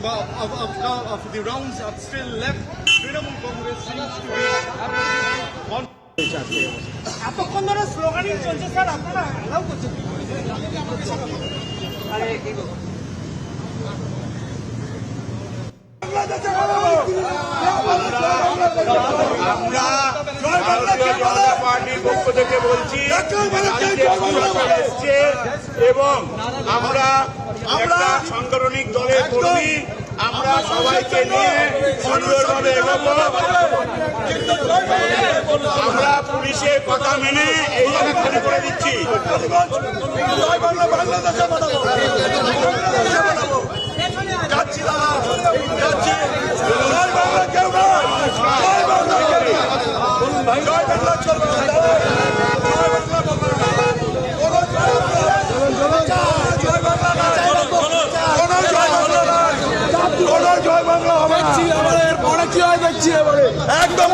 of the rounds are still left. Trinamool Congress seems to be এতক্ষণ ধরে sloganing চলছে sir, আপনারা allow করছেন? আমরা ভারতীয় জনতা পার্টির পক্ষ থেকে বলছি এসছে এবং আমরা একটা সাংগঠনিক দলের কর্মী, আমরা সবাইকে নিয়ে সুন্দরভাবে এগোবো। আমরা পুলিশের কথা মেনে এই জায়গা খালি করে দিচ্ছি। জয় বাংলা হবে, পরে কি হয় দেখছি এবারে একদম।